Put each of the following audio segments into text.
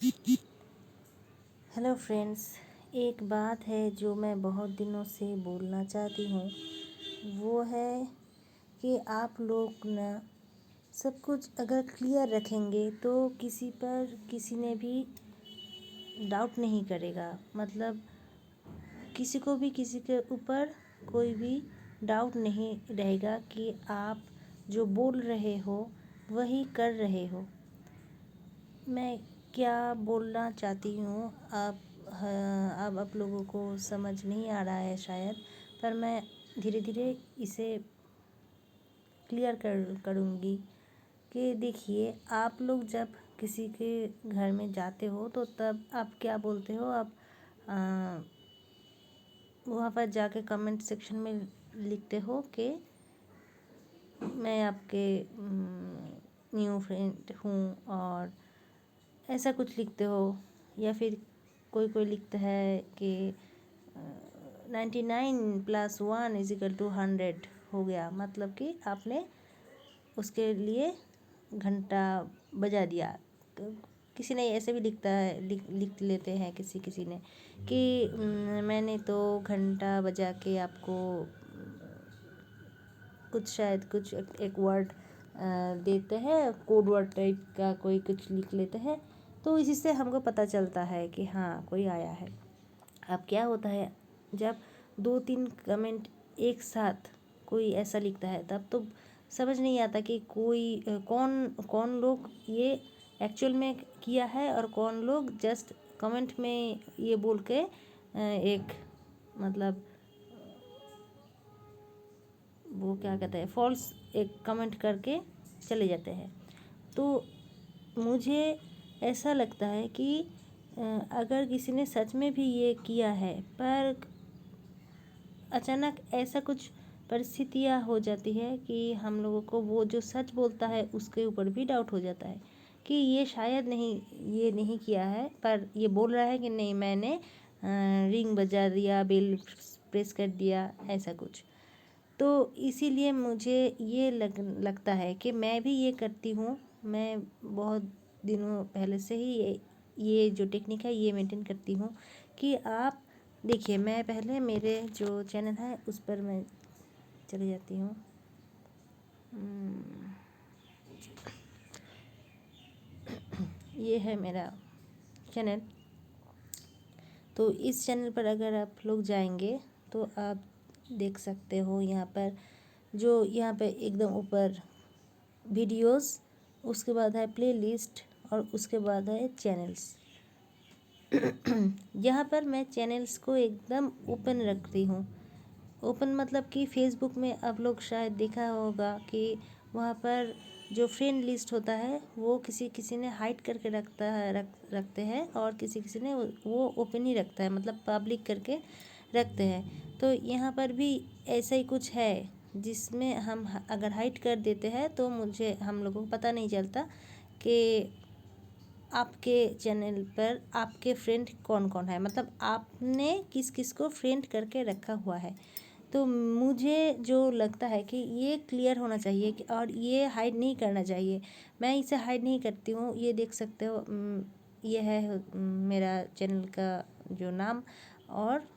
Hello friends, एक बात है जो मैं बहुत दिनों से बोलना चाहती हूँ। वो है कि आप लोग ना सब कुछ अगर क्लियर रखेंगे तो किसी ने भी डाउट नहीं करेगा। मतलब किसी को भी किसी के ऊपर कोई भी डाउट नहीं रहेगा कि आप जो बोल रहे हो वही कर रहे हो। मैं क्या बोलना चाहती हूँ अब आप लोगों को समझ नहीं आ रहा है शायद, पर मैं धीरे धीरे इसे क्लियर करूँगी कि देखिए, आप लोग जब किसी के घर में जाते हो तो तब आप क्या बोलते हो। आप वहाँ पर जाके कमेंट सेक्शन में लिखते हो कि मैं आपके न्यू फ्रेंड हूँ, और ऐसा कुछ लिखते हो। या फिर कोई लिखता है कि 99+1=100 हो गया, मतलब कि आपने उसके लिए घंटा बजा दिया। किसी ने ऐसे भी लिखता है, लिख लेते हैं किसी ने कि मैंने तो घंटा बजा के आपको शायद कुछ एक वर्ड देते हैं, कोड वर्ड टाइप का कोई कुछ लिख लेते हैं, तो इसी से हमको पता चलता है कि हाँ, कोई आया है। अब क्या होता है, जब 2-3 कमेंट एक साथ कोई ऐसा लिखता है तब तो समझ नहीं आता कि कौन कौन लोग ये एक्चुअल में किया है और कौन लोग जस्ट कमेंट में ये बोल के एक मतलब वो क्या कहते हैं, फॉल्स एक कमेंट करके चले जाते हैं। तो मुझे ऐसा लगता है कि अगर किसी ने सच में भी ये किया है, पर अचानक ऐसा कुछ परिस्थितियाँ हो जाती है कि हम लोगों को वो जो सच बोलता है उसके ऊपर भी डाउट हो जाता है कि ये शायद ये नहीं किया है, पर ये बोल रहा है कि नहीं, मैंने रिंग बजा दिया, बेल प्रेस कर दिया, ऐसा कुछ। तो इसीलिए मुझे ये लगता है कि मैं भी ये करती हूँ। मैं बहुत दिनों पहले से ही ये जो टेक्निक है ये मेंटेन करती हूँ कि आप देखिए, मैं पहले मेरे जो चैनल है उस पर मैं चली जाती हूँ। ये है मेरा चैनल। तो इस चैनल पर अगर आप लोग जाएंगे तो आप देख सकते हो यहाँ पे एकदम ऊपर वीडियोस, उसके बाद है प्लेलिस्ट, और उसके बाद है चैनल्स। यहाँ पर मैं चैनल्स को एकदम ओपन रखती हूँ। ओपन मतलब कि फेसबुक में आप लोग शायद देखा होगा कि वहाँ पर जो फ्रेंड लिस्ट होता है वो किसी ने हाइड करके रखते हैं, और किसी ने वो ओपन ही रखता है, मतलब पब्लिक करके रखते हैं। तो यहाँ पर भी ऐसा ही कुछ है, जिसमें हम अगर हाइड कर देते हैं तो हम लोगों को पता नहीं चलता कि आपके चैनल पर आपके फ्रेंड कौन कौन है, मतलब आपने किस किस को फ्रेंड करके रखा हुआ है। तो मुझे जो लगता है कि ये क्लियर होना चाहिए कि और ये हाइड नहीं करना चाहिए। मैं इसे हाइड नहीं करती हूँ, ये देख सकते हो। ये है मेरा चैनल का जो नाम, और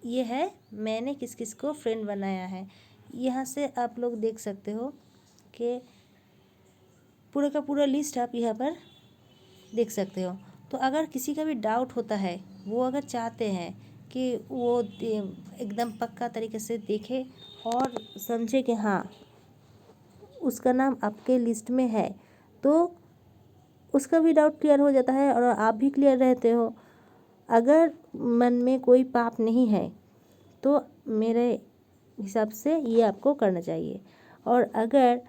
ये है मैंने किस किस को फ्रेंड बनाया है। यहाँ से आप लोग देख सकते हो कि पूरा का पूरा लिस्ट आप यहाँ पर देख सकते हो। तो अगर किसी का भी डाउट होता है, वो अगर चाहते हैं कि वो एकदम पक्का तरीके से देखे और समझे कि हाँ, उसका नाम आपके लिस्ट में है, तो उसका भी डाउट क्लियर हो जाता है और आप भी क्लियर रहते हो। अगर मन में कोई पाप नहीं है तो मेरे हिसाब से ये आपको करना चाहिए। और अगर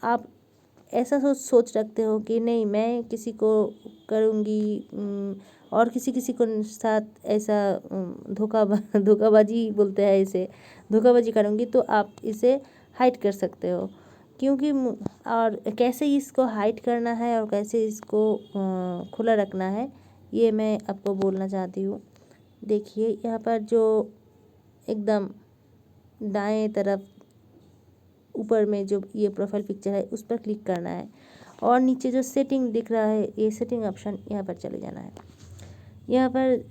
आप ऐसा सोच रखते हो कि नहीं, मैं किसी को करूँगी और किसी को साथ ऐसा धोखाबाजी बोलते हैं इसे, धोखाबाजी करूँगी, तो आप इसे हाइड कर सकते हो। क्योंकि और कैसे इसको हाइड करना है और कैसे इसको खुला रखना है, ये मैं आपको बोलना चाहती हूँ। देखिए, यहाँ पर जो एकदम दाएं तरफ ऊपर में जो ये प्रोफाइल पिक्चर है उस पर क्लिक करना है, और नीचे जो सेटिंग दिख रहा है ये सेटिंग ऑप्शन, यहाँ पर चले जाना है। यहाँ पर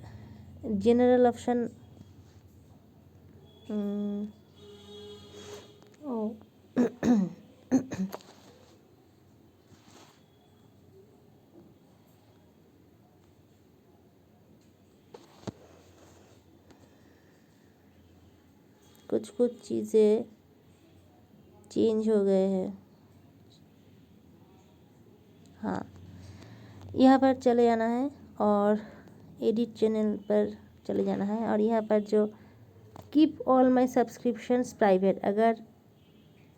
जनरल ऑप्शन कुछ चीज़ें चेंज हो गए हैं। हाँ, यहाँ पर चले जाना है और एडिट चैनल पर चले जाना है और यहाँ पर जो keep all my subscriptions private, अगर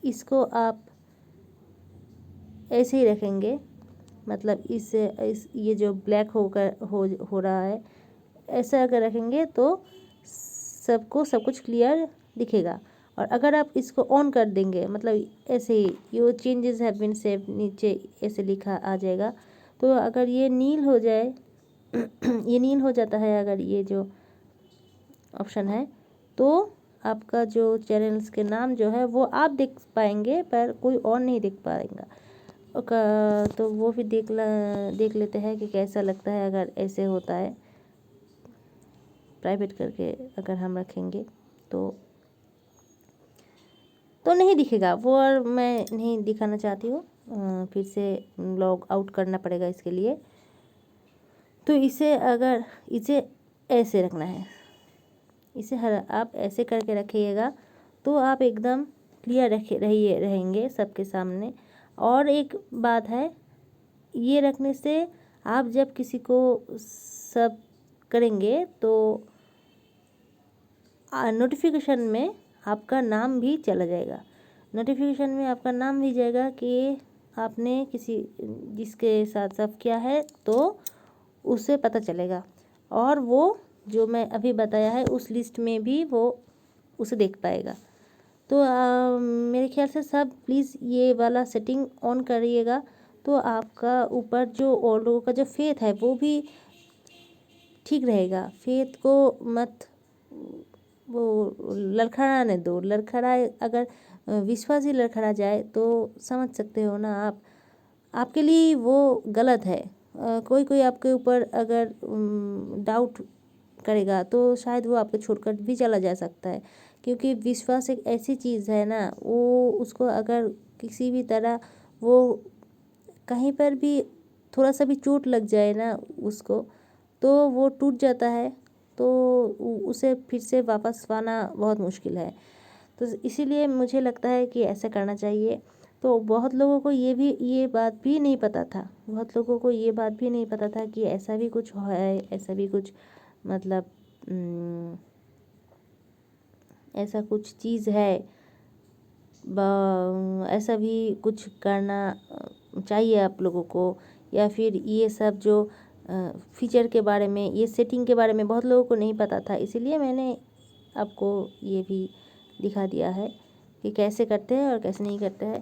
इसको आप ऐसे ही रखेंगे, मतलब इस ये जो ब्लैक हो रहा है, ऐसा अगर रखेंगे तो सबको सब कुछ क्लियर दिखेगा। और अगर आप इसको ऑन कर देंगे, मतलब ऐसे ही यो चेंजेस हैव बीन सेव्ड नीचे ऐसे लिखा आ जाएगा, तो अगर ये नील हो जाए ये नील हो जाता है अगर ये जो ऑप्शन है, तो आपका जो चैनल्स के नाम जो है वो आप देख पाएंगे पर कोई और नहीं देख पाएगा। तो वो भी देख लेते हैं कि कैसा लगता है अगर ऐसे होता है, प्राइवेट करके अगर हम रखेंगे तो नहीं दिखेगा वो, और मैं नहीं दिखाना चाहती हूँ। फिर से लॉग आउट करना पड़ेगा इसके लिए। तो इसे ऐसे रखना है, इसे आप ऐसे करके रखिएगा तो आप एकदम क्लियर रहेंगे सबके सामने। और एक बात है, ये रखने से आप जब किसी को सब करेंगे तो नोटिफिकेशन में आपका नाम भी चला जाएगा, नोटिफिकेशन में आपका नाम भी जाएगा कि आपने जिसके साथ सब किया है, तो उसे पता चलेगा और वो जो मैं अभी बताया है उस लिस्ट में भी वो उसे देख पाएगा। तो मेरे ख्याल से सब प्लीज़ ये वाला सेटिंग ऑन करिएगा, तो आपका ऊपर जो और लोगों का जो फेथ है वो भी ठीक रहेगा। फेथ को मत वो लड़खड़ाने दो, अगर विश्वास ही लड़खड़ा जाए तो समझ सकते हो ना आप, आपके लिए वो गलत है। कोई आपके ऊपर अगर डाउट करेगा तो शायद वो आपको छोड़कर भी चला जा सकता है, क्योंकि विश्वास एक ऐसी चीज़ है ना, वो उसको अगर किसी भी तरह वो कहीं पर भी थोड़ा सा भी चोट लग जाए ना उसको, तो वो टूट जाता है, तो उसे फिर से वापस पाना बहुत मुश्किल है। तो इसीलिए मुझे लगता है कि ऐसा करना चाहिए। तो बहुत लोगों को ये बात भी नहीं पता था, कि ऐसा भी कुछ है, ऐसा भी कुछ मतलब ऐसा कुछ चीज़ है, ऐसा भी कुछ करना चाहिए आप लोगों को, या फिर ये सब जो फीचर के बारे में, ये सेटिंग के बारे में बहुत लोगों को नहीं पता था, इसीलिए मैंने आपको ये भी दिखा दिया है कि कैसे करते हैं और कैसे नहीं करते हैं।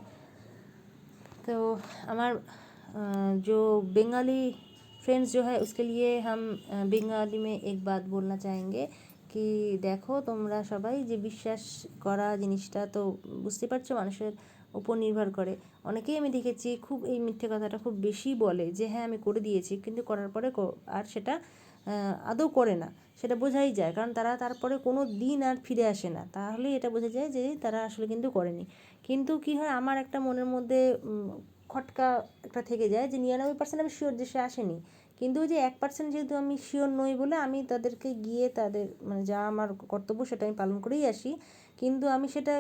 तो हमार जो बंगाली फ्रेंड्स जो है उसके लिए हम बंगाली में एक बात बोलना चाहेंगे कि देखो তোমরা সবাই যে বিশ্বাস করা জিনিসটা তো বুঝতে পারছো মানুষের উপর নির্ভর করে। অনেকেই আমি দেখেছি খুব এই মিথ্যে কথাটা খুব বেশি বলে যে হ্যাঁ আমি করে দিয়েছি, কিন্তু করার পরে আর সেটা আদৌ করে না, সেটা বোঝাই যায়, কারণ তারা তারপরে কোনো দিন আর ফিরে আসে না, তাহলেই এটা বোঝা যায় যে তারা আসলে কিন্তু করেনি। কিন্তু কী হয়, আমার একটা মনের মধ্যে খটকা একটা থেকে যায় যে 99% আমি শিওর যে সে আসেনি, কিন্তু ওই যে 1% যেহেতু আমি শিওর নই বলে আমি তাদেরকে গিয়ে তাদের মানে যা আমার কর্তব্য সেটা আমি পালন করেই আসি, কিন্তু আমি সেটা